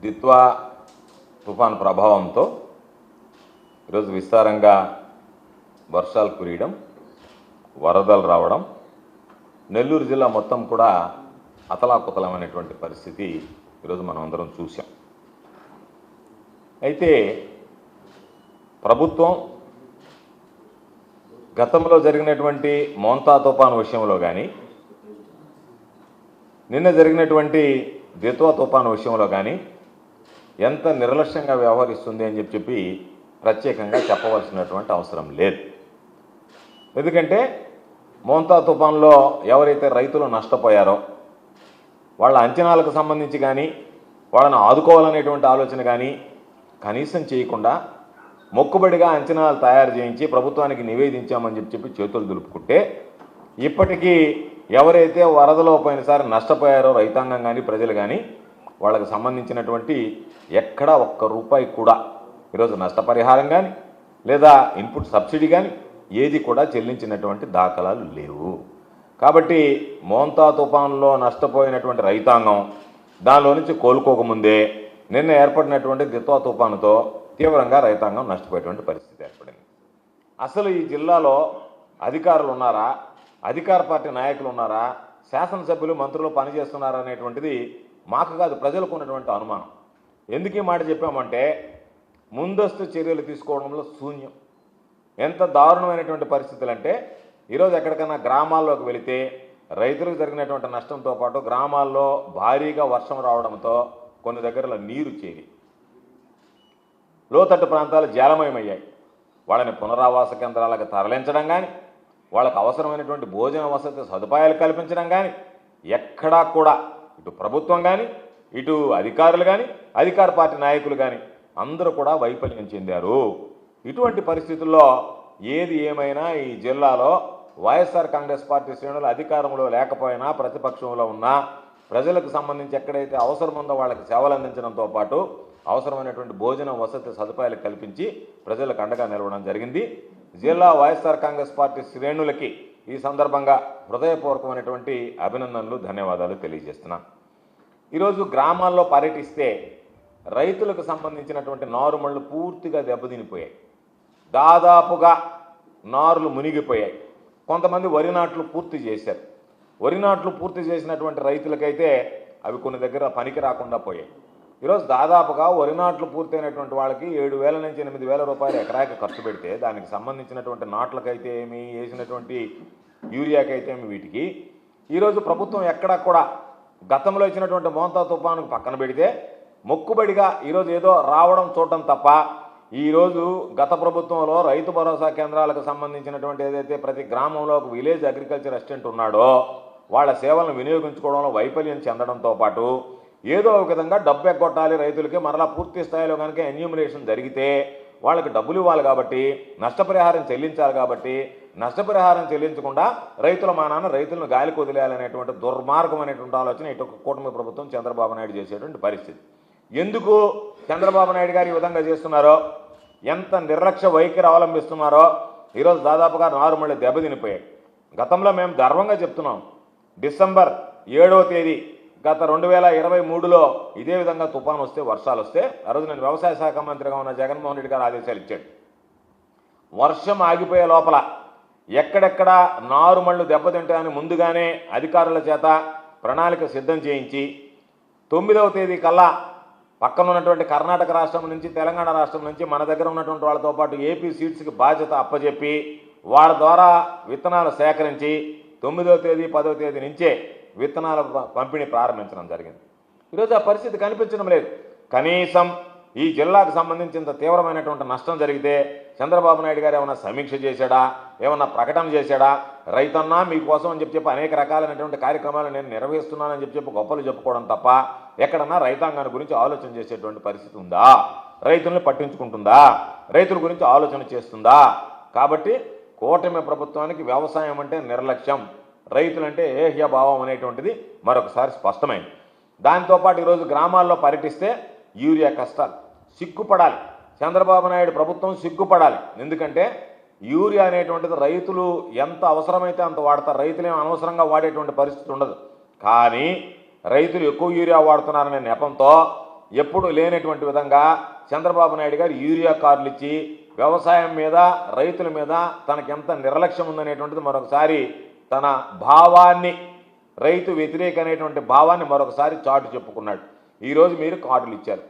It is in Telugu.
దిత్వా తుఫాను ప్రభావంతో ఈరోజు విస్తారంగా వర్షాలు కురియడం, వరదలు రావడం, నెల్లూరు జిల్లా మొత్తం కూడా అతలాకుతలమైనటువంటి పరిస్థితి ఈరోజు మనం అందరం చూసాం. అయితే ప్రభుత్వం గతంలో జరిగినటువంటి మోంతా తుఫాను విషయంలో కానీ, నిన్న జరిగినటువంటి దిత్వా తుఫాను విషయంలో కానీ ఎంత నిర్లక్ష్యంగా వ్యవహరిస్తుంది అని చెప్పి ప్రత్యేకంగా చెప్పవలసినటువంటి అవసరం లేదు. ఎందుకంటే మోంతా తుఫాన్లో ఎవరైతే రైతులు నష్టపోయారో వాళ్ళ అంచనాలకు సంబంధించి కానీ, వాళ్ళని ఆదుకోవాలనేటువంటి ఆలోచన కానీ కనీసం చేయకుండా మొక్కుబడిగా అంచనాలు తయారు చేయించి ప్రభుత్వానికి నివేదించామని చెప్పి చేతులు దులుపుకుంటే, ఇప్పటికీ ఎవరైతే వరదలో పోయినసారి నష్టపోయారో రైతాంగం కానీ ప్రజలు కానీ వాళ్ళకి సంబంధించినటువంటి ఎక్కడా ఒక్క రూపాయి కూడా ఈరోజు నష్టపరిహారం కానీ లేదా ఇన్పుట్ సబ్సిడీ కానీ ఏది కూడా చెల్లించినటువంటి దాఖలాలు లేవు. కాబట్టి మోంతా తుఫాన్లో నష్టపోయినటువంటి రైతాంగం దానిలో నుంచి కోలుకోకముందే నిన్న ఏర్పడినటువంటి దిత్వా తుఫానుతో తీవ్రంగా రైతాంగం నష్టపోయేటువంటి పరిస్థితి ఏర్పడింది. అసలు ఈ జిల్లాలో అధికారులు ఉన్నారా, అధికార పార్టీ నాయకులు ఉన్నారా, శాసనసభ్యులు మంత్రులు పనిచేస్తున్నారా అనేటువంటిది మాకు కాదు, ప్రజలకు ఉన్నటువంటి అనుమానం. ఎందుకు ఈ మాట చెప్పామంటే ముందస్తు చర్యలు తీసుకోవడంలో శూన్యం. ఎంత దారుణమైనటువంటి పరిస్థితులు అంటే ఈరోజు ఎక్కడికైనా గ్రామాల్లోకి వెళితే రైతులకు జరిగినటువంటి నష్టంతో పాటు గ్రామాల్లో భారీగా వర్షం రావడంతో కొన్ని దగ్గరలో నీరు చేరి లోతట్టు ప్రాంతాలు జలమయమయ్యాయి. వాళ్ళని పునరావాస కేంద్రాలకు తరలించడం కానీ, వాళ్ళకు అవసరమైనటువంటి భోజన వసతి సదుపాయాలు కల్పించడం కానీ ఎక్కడా కూడా ఇటు ప్రభుత్వం కానీ, ఇటు అధికారులు కానీ, అధికార పార్టీ నాయకులు కానీ అందరూ కూడా వైఫల్యం చెందారు. ఇటువంటి పరిస్థితుల్లో ఏది ఏమైనా ఈ జిల్లాలో వైఎస్ఆర్ కాంగ్రెస్ పార్టీ శ్రేణులు అధికారంలో లేకపోయినా ప్రతిపక్షంలో ఉన్నా ప్రజలకు సంబంధించి ఎక్కడైతే అవసరం ఉందో వాళ్ళకి సేవలు అందించడంతో పాటు అవసరమైనటువంటి భోజన వసతి సదుపాయాలు కల్పించి ప్రజలకు అండగా నిలవడం జరిగింది. జిల్లా వైఎస్ఆర్ కాంగ్రెస్ పార్టీ శ్రేణులకి ఈ సందర్భంగా హృదయపూర్వకమైనటువంటి అభినందనలు, ధన్యవాదాలు తెలియజేస్తున్నాను. ఈరోజు గ్రామాల్లో పర్యటిస్తే రైతులకు సంబంధించినటువంటి నారుమళ్ళు పూర్తిగా దెబ్బతినిపోయాయి. దాదాపుగా నారులు మునిగిపోయాయి. కొంతమంది వరి నాట్లు పూర్తి చేశారు. వరి నాట్లు పూర్తి చేసినటువంటి రైతులకైతే అవి కొన్ని దగ్గర పనికి రాకుండా పోయాయి. ఈరోజు దాదాపుగా వరి నాట్లు పూర్తయినటువంటి వాళ్ళకి 7,000 నుంచి 8,000 రూపాయలు ఎకరాకి ఖర్చు పెడితే దానికి సంబంధించినటువంటి నాట్లకైతే ఏమి, వేసినటువంటి యూరియాకైతే ఏమి, వీటికి ఈరోజు ప్రభుత్వం ఎక్కడా కూడా గతంలో ఇచ్చినటువంటి మోంతా తుఫానుకు పక్కన పెడితే మొక్కుబడిగా ఈరోజు ఏదో రావడం చూడటం తప్ప ఈరోజు గత ప్రభుత్వంలో రైతు భరోసా కేంద్రాలకు సంబంధించినటువంటి ఏదైతే ప్రతి గ్రామంలో ఒక విలేజ్ అగ్రికల్చర్ అసిస్టెంట్ ఉన్నాడో వాళ్ళ సేవలను వినియోగించుకోవడంలో వైఫల్యం చెందడంతో పాటు ఏదో ఒక విధంగా డబ్బు ఎగ్గొట్టాలి రైతులకి, మరలా పూర్తి స్థాయిలో కనుక ఎన్యూమరేషన్ జరిగితే వాళ్ళకి డబ్బులు ఇవ్వాలి కాబట్టి, నష్టపరిహారం చెల్లించాలి కాబట్టి, నష్టపరిహారం చెల్లించకుండా రైతుల మానాన రైతులను గాలికి వదిలేయాలనేటువంటి దుర్మార్గమైనటువంటి ఆలోచన ఇటు కూటమి ప్రభుత్వం చంద్రబాబు నాయుడు చేసేటువంటి పరిస్థితి. ఎందుకు చంద్రబాబు నాయుడు గారు ఈ విధంగా చేస్తున్నారో, ఎంత నిర్లక్ష్య వైఖరి అవలంబిస్తున్నారో ఈరోజు దాదాపుగా నారుమళ్ళీ దెబ్బతినిపోయాయి. గతంలో మేము గర్వంగా చెప్తున్నాం, డిసెంబర్ 7వ తేదీ గత 2023లో ఇదే విధంగా తుఫాను వస్తే, వర్షాలు వస్తే ఆ రోజు నేను వ్యవసాయ శాఖ మంత్రిగా ఉన్న జగన్మోహన్ రెడ్డి గారు ఆదేశాలు ఇచ్చాడు. వర్షం ఆగిపోయే లోపల ఎక్కడెక్కడ నారుమళ్ళు దెబ్బతింటాయని ముందుగానే అధికారుల చేత ప్రణాళిక సిద్ధం చేయించి 9వ తేదీ కల్లా పక్కన ఉన్నటువంటి కర్ణాటక రాష్ట్రం నుంచి, తెలంగాణ రాష్ట్రం నుంచి మన దగ్గర ఉన్నటువంటి వాళ్ళతో పాటు ఏపీ సీడ్స్కి బాధ్యత అప్పచెప్పి వాళ్ళ ద్వారా విత్తనాలు సేకరించి 9వ తేదీ 10వ తేదీ నుంచే విత్తనాల పంపిణీ ప్రారంభించడం జరిగింది. ఈరోజు ఆ పరిస్థితి కనిపించడం లేదు. కనీసం ఈ జిల్లాకు సంబంధించినంత తీవ్రమైనటువంటి నష్టం జరిగితే చంద్రబాబు నాయుడు గారు ఏమన్నా సమీక్ష చేశాడా, ఏమన్నా ప్రకటన చేశాడా, రైతన్నా మీకోసం అని చెప్పి అనేక రకాలైనటువంటి కార్యక్రమాలు నేను నిర్వహిస్తున్నానని చెప్పి గొప్పలు చెప్పుకోవడం తప్ప ఎక్కడన్నా రైతాంగాన్ని గురించి ఆలోచన చేసేటువంటి పరిస్థితి ఉందా? రైతుల్ని పట్టించుకుంటుందా? రైతుల గురించి ఆలోచన చేస్తుందా? కాబట్టి కూటమి ప్రభుత్వానికి వ్యవసాయం అంటే నిర్లక్ష్యం, రైతులంటే ఏహ్యభావం అనేటువంటిది మరొకసారి స్పష్టమైంది. దాంతోపాటు ఈరోజు గ్రామాల్లో పర్యటిస్తే యూరియా కష్టాలు, సిగ్గుపడాలి. చంద్రబాబు నాయుడు ప్రభుత్వం సిగ్గుపడాలి. ఎందుకంటే యూరియా అనేటువంటిది రైతులు ఎంత అవసరమైతే అంత వాడతారు. రైతులేం అనవసరంగా వాడేటువంటి పరిస్థితి ఉండదు. కానీ రైతులు ఎక్కువ యూరియా వాడుతున్నారనే నెపంతో ఎప్పుడు లేనటువంటి విధంగా చంద్రబాబు నాయుడు గారు యూరియా కార్డులు ఇచ్చి వ్యవసాయం మీద రైతుల మీద తనకెంత నిర్లక్ష్యం ఉందనేటువంటిది మరొకసారి తన భావాన్ని రైతు వ్యతిరేక అనేటువంటి భావాన్ని మరొకసారి చాటు చెప్పుకున్నాడు. ఈరోజు మీరు కార్డులు ఇచ్చారు.